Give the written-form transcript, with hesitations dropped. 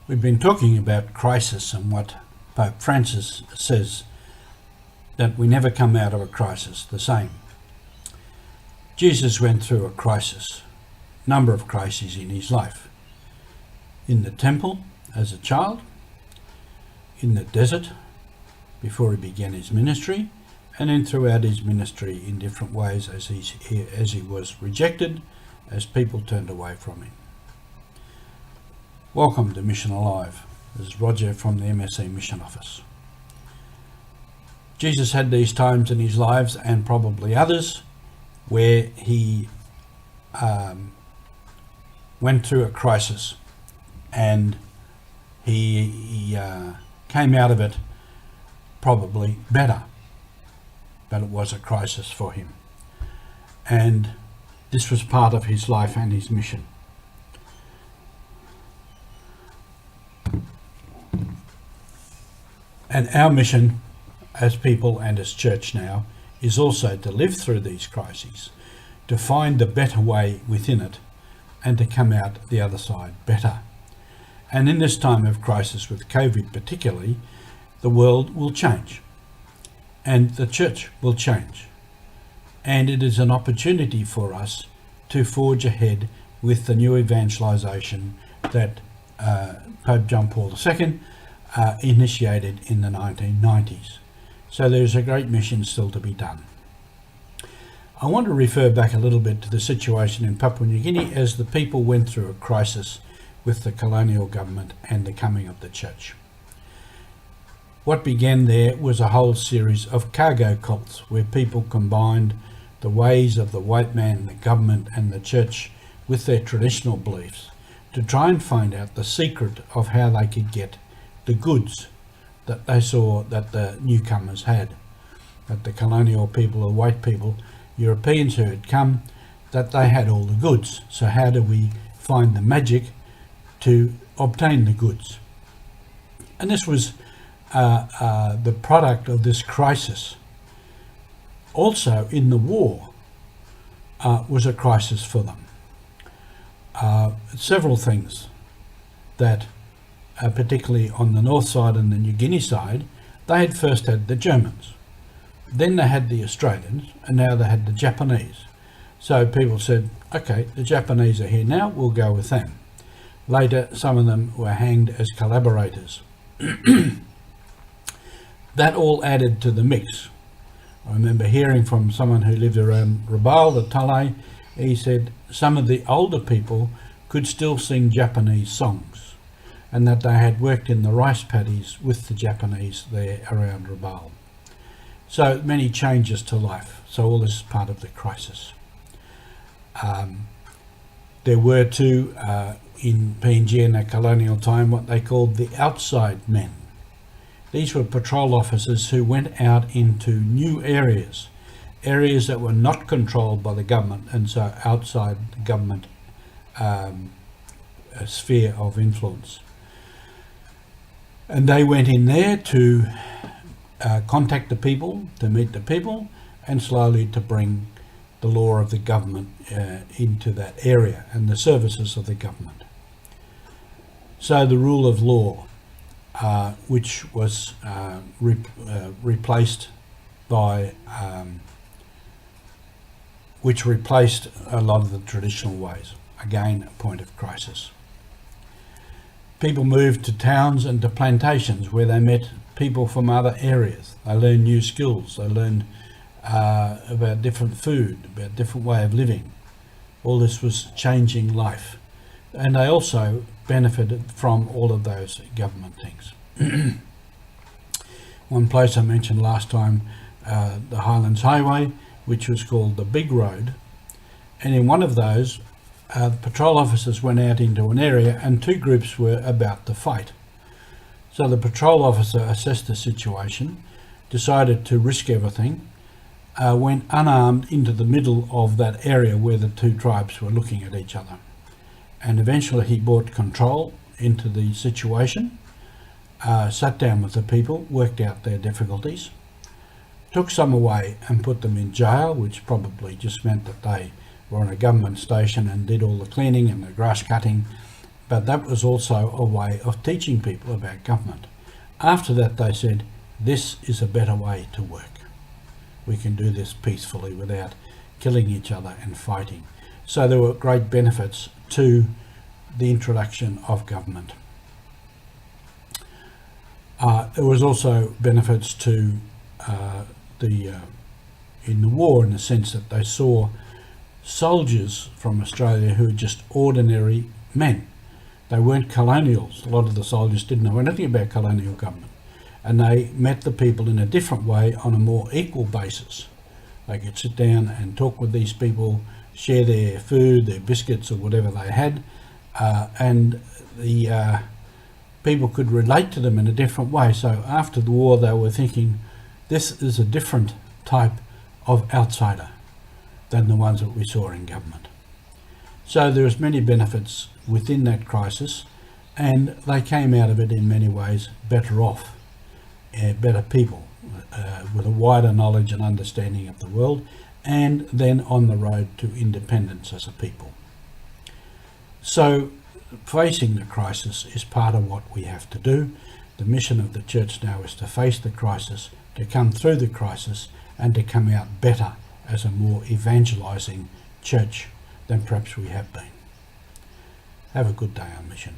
We've been talking about crisis and what Pope Francis says, that we never come out of a crisis the same. Jesus went through a crisis, number of crises in his life. In the temple as a child, in the desert before he began his ministry, and then throughout his ministry in different ways as he was rejected, as people turned away from him. Welcome to Mission Alive. This is Roger from the MSC Mission Office. Jesus had these times in his lives, and probably others, where he went through a crisis, and he came out of it probably better, but it was a crisis for him. And this was part of his life and his mission. And our mission as people and as church now is also to live through these crises, to find the better way within it, and to come out the other side better. And in this time of crisis with COVID particularly, the world will change and the church will change. And it is an opportunity for us to forge ahead with the new evangelisation that Pope John Paul II initiated in the 1990s. So there's a great mission still to be done. I want to refer back a little bit to the situation in Papua New Guinea as the people went through a crisis with the colonial government and the coming of the church. What began there was a whole series of cargo cults where people combined the ways of the white man, the government and the church with their traditional beliefs to try and find out the secret of how they could get the goods that they saw that the newcomers had, that the colonial people or white people, Europeans who had come, that they had all the goods. So how do we find the magic to obtain the goods? And this was the product of this crisis. Also in the war was a crisis for them. Several things that particularly on the north side and the New Guinea side, they had first had the Germans, then they had the Australians, and now they had the Japanese. So people said, okay, the Japanese are here now, we'll go with them. Later, some of them were hanged as collaborators. That all added to the mix. I remember hearing from someone who lived around Rabaul, the Talay, he said some of the older people could still sing Japanese songs, and that they had worked in the rice paddies with the Japanese there around Rabaul. So many changes to life. So all this is part of the crisis. There were too, in PNG in that colonial time, what they called the outside men. These were patrol officers who went out into new areas that were not controlled by the government, and so outside the government sphere of influence. And they went in there to contact the people, to meet the people, and slowly to bring the law of the government into that area and the services of the government. So the rule of law, which was replaced by, which replaced a lot of the traditional ways. Again, a point of crisis. People moved to towns and to plantations where they met people from other areas. They learned new skills. They learned about different food, about different way of living. All this was changing life. And they also benefited from all of those government things. One place I mentioned last time, the Highlands Highway, which was called the Big Road. And in one of those, the patrol officers went out into an area and two groups were about to fight. So the patrol officer assessed the situation, decided to risk everything, went unarmed into the middle of that area where the two tribes were looking at each other. And eventually he brought control into the situation, sat down with the people, worked out their difficulties, took some away and put them in jail, which probably just meant that they were on a government station and did all the cleaning and the grass cutting, but that was also a way of teaching people about government. After that, they said, this is a better way to work. We can do this peacefully without killing each other and fighting. So there were great benefits to the introduction of government. There was also benefits to in the war, in the sense that they saw soldiers from Australia who were just ordinary men. They weren't colonials. A lot of the soldiers didn't know anything about colonial government, and they met the people in a different way on a more equal basis. They could sit down and talk with these people, share their food, their biscuits or whatever they had, and the people could relate to them in a different way. So after the war, they were thinking, this is a different type of outsider than the ones that we saw in government. So there was many benefits within that crisis, and they came out of it in many ways better off, better people, with a wider knowledge and understanding of the world, and then on the road to independence as a people. So facing the crisis is part of what we have to do. The mission of the church now is to face the crisis, to come through the crisis, and to come out better as a more evangelising church than perhaps we have been. Have a good day on mission.